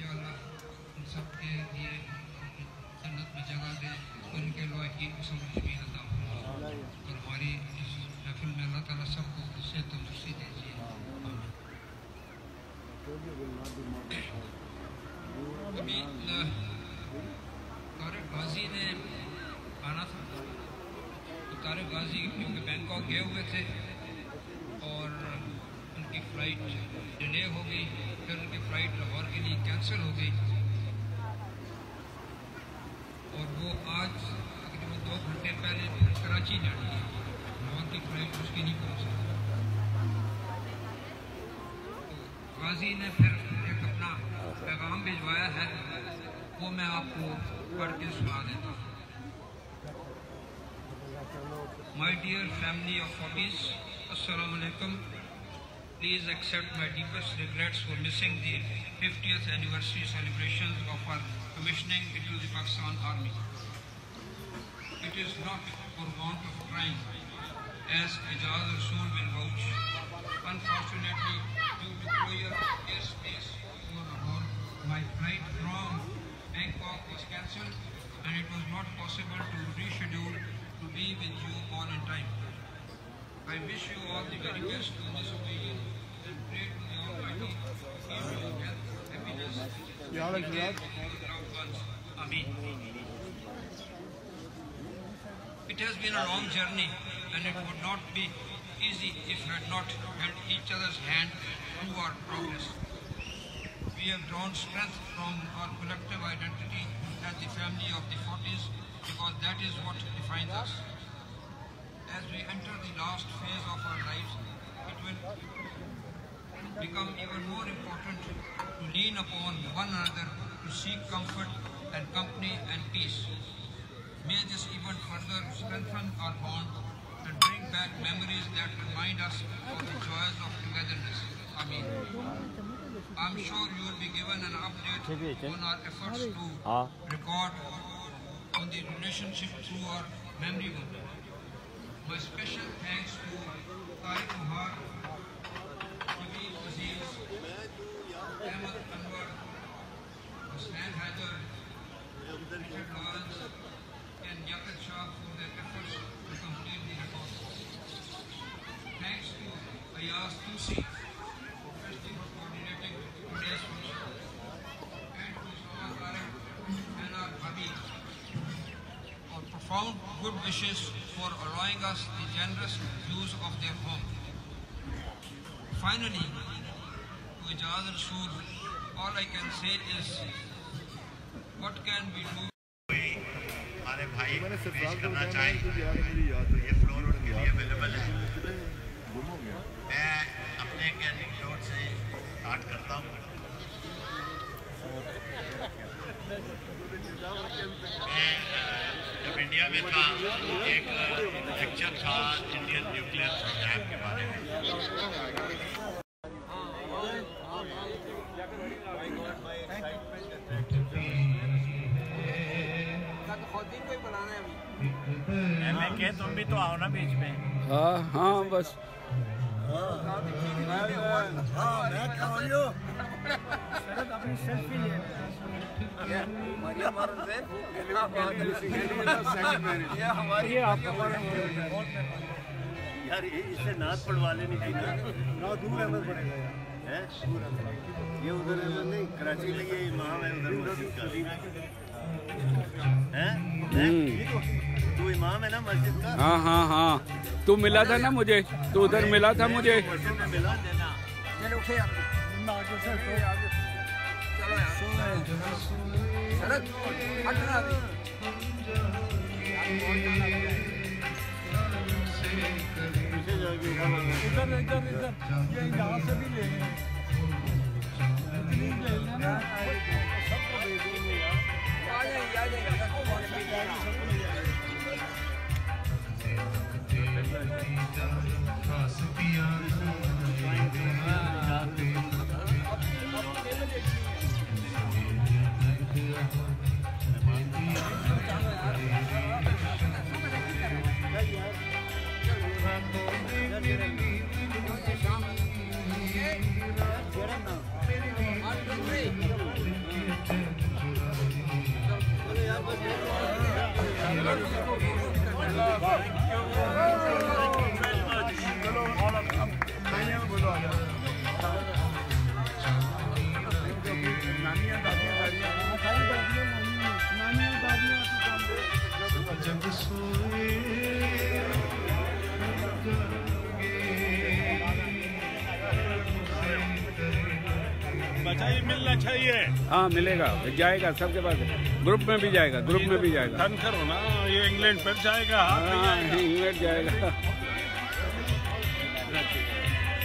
या अल्लाह उन सब के लिए जन्नत में जगह दे उनके लोही समझ भी अता फरमा और हमारी इस महफिल में अल्लाह ताला सबको उससे तंदुरुस्ती दीजिए अभी तारिक गाजी ने आना था तो तारिक गाजी क्योंकि बैंकॉक गए हुए थे और उनकी फ़्लाइट डिले हो गई फिर उनकी फ़्लाइट लाहौर के लिए कैंसिल हो गई और वो आज तकरीबन 2 घंटे पहले कराची जानी है लाहौर की फ़्लाइट उसकी नहीं पहुँच सकी गाजी ने फिर एक अपना पैगाम भिजवाया है वो मैं आपको पढ़ के सुना देता हूँ। My dear family of 40s, Assalamu alaikum. Please accept my deepest regrets for missing the 50th anniversary celebrations of our commissioning into the Pakistan Army. It is not for want of trying, as Ijaz Rasool will vouch. Unfortunately, due to closure of airspace over Lahore, my flight from Bangkok was cancelled and it was not possible to reschedule to be with you all in time. I wish you all the very best on this occasion and pray to the Almighty to give you health, happiness, and loved ones. Ameen. It has been a long journey and it would not be easy if we had not held each other's hand through our progress. We have drawn strength from our collective identity as the family of the 40s because that is what defines us. As we enter the last phase of our lives, it will become even more important to lean upon one another to seek comfort and company and peace. May this event further strengthen our bond and bring back memories that remind us of the joys of togetherness. Ameen. I'm sure you will be given an update on our efforts to record on the relationship through our memory book. My special thanks to Singh, especially for coordinating today's function, and to Sama Tarek and our Bhabi for profound good wishes for allowing us the generous use of their home. Finally, to Ijaz Rasool, all I can say is, what can we do? हमारे भाई पेश करना चाहें ये floor उनके लिए available है। मैं अपने एनेक्डोट से स्टार्ट करता हूँ। मैं जब इंडिया में था एक लेक्चर था इंडियन न्यूक्लियर प्रोग्राम के बारे में। तुम भी तो आओ ना बीच में। हाँ हाँ बस अपनी सेल्फी ले यार इससे नाच पढ़वा लेनी थी ना। दूर अहमद पड़ेगा यार ये उधर अहमद नहीं कराची में ये इमाम है उधर मस्जिद का है। तू इमाम है ना मस्जिद का। हाँ हाँ हाँ तू मिला था ना मुझे, तू उधर मिला था मुझे। मिला देना यहाँ से भी ले मिलना चाहिए। हाँ मिलेगा, जाएगा सबके पास, ग्रुप में भी जाएगा, ग्रुप में भी जाएगा। डन करो ना, ये इंग्लैंड फिर जाएगा। हाँ इंग्लैंड जाएगा।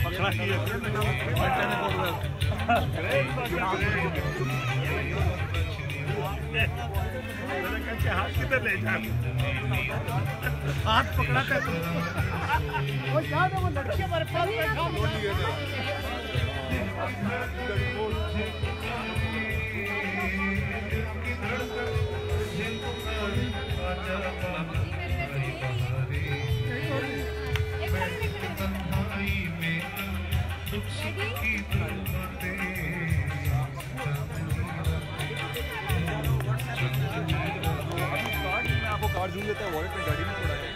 पकड़ा हाथ किधर ले जा, हाथ पकड़ा कर वो लड़की हमारे पास आपको कार्ड जूम देता है, वॉलेट में गाड़ी में पड़ा है।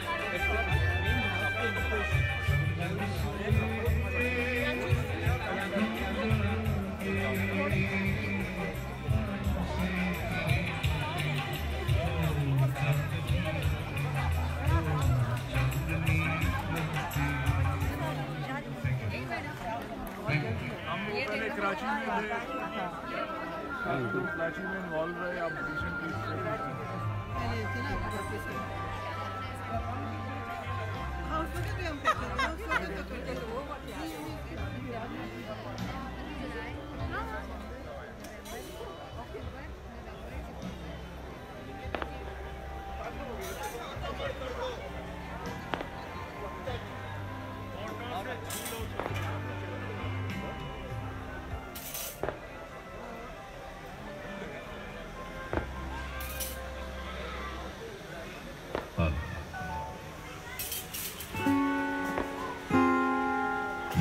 कराची में इन्वॉल्व रहे आप रिसेंटली।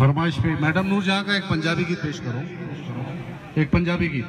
फरमाइश पे मैडम नूरजहां का एक पंजाबी गीत पेश करो, एक पंजाबी गीत।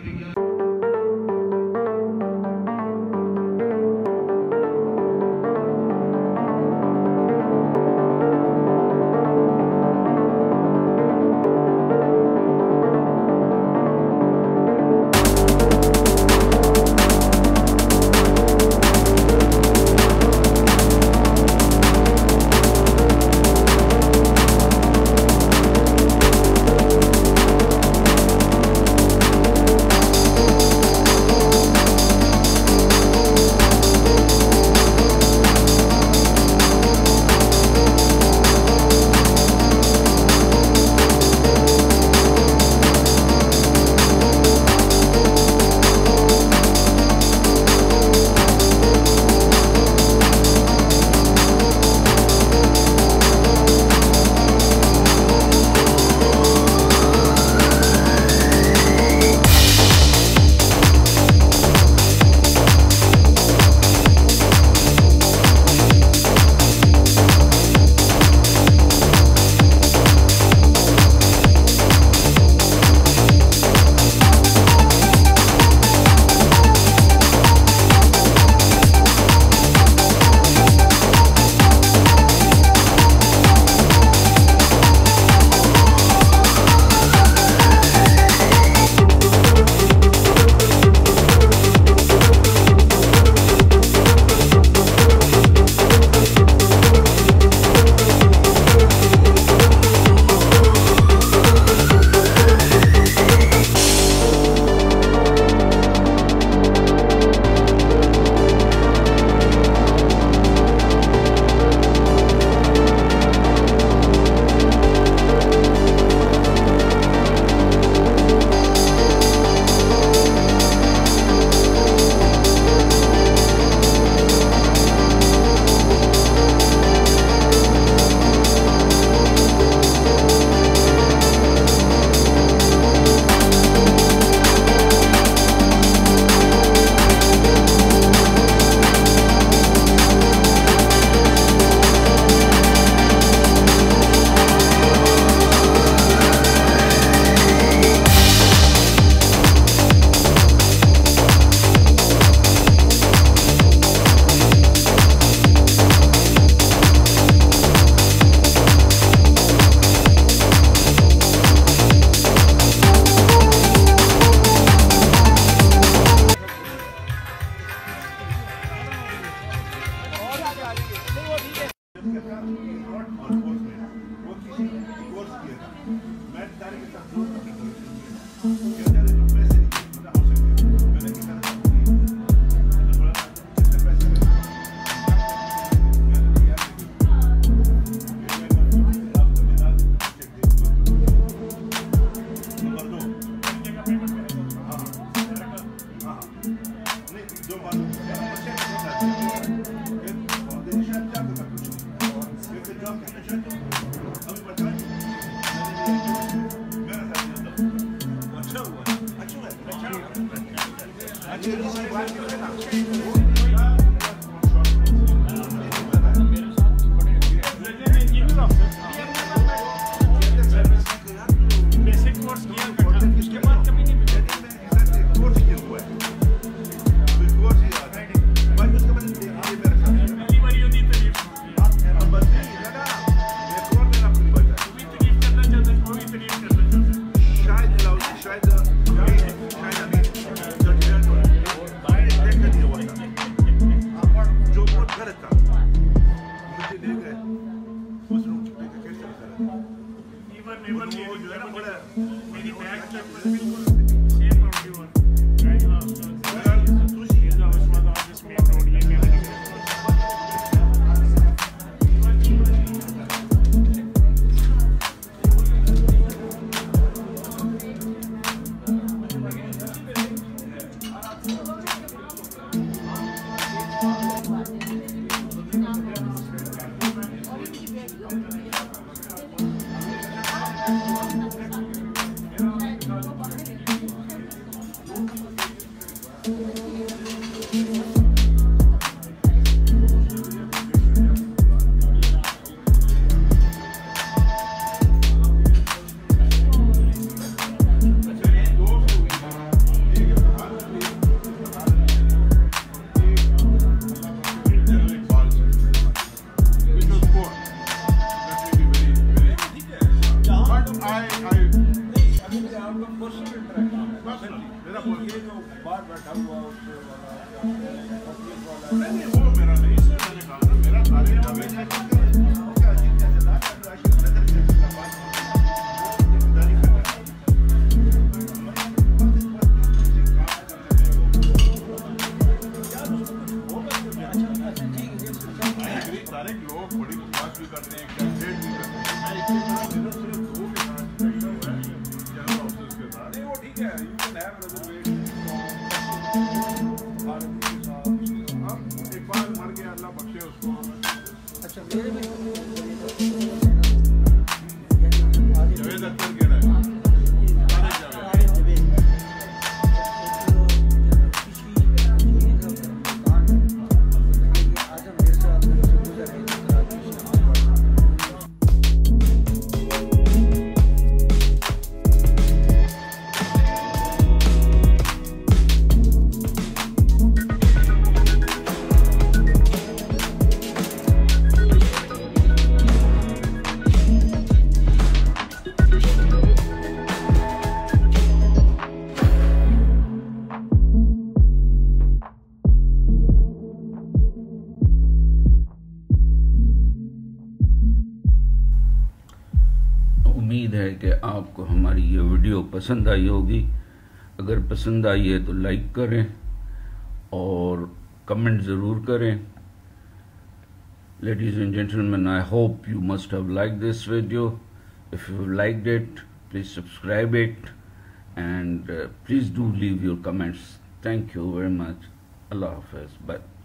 उम्मीद है कि आपको हमारी ये वीडियो पसंद आई होगी। अगर पसंद आई है तो लाइक करें और कमेंट ज़रूर करें। Ladies and gentlemen, I hope you must have liked this video. If you liked it, please subscribe it and please do leave your comments. Thank you very much. Allah Hafiz. Bye.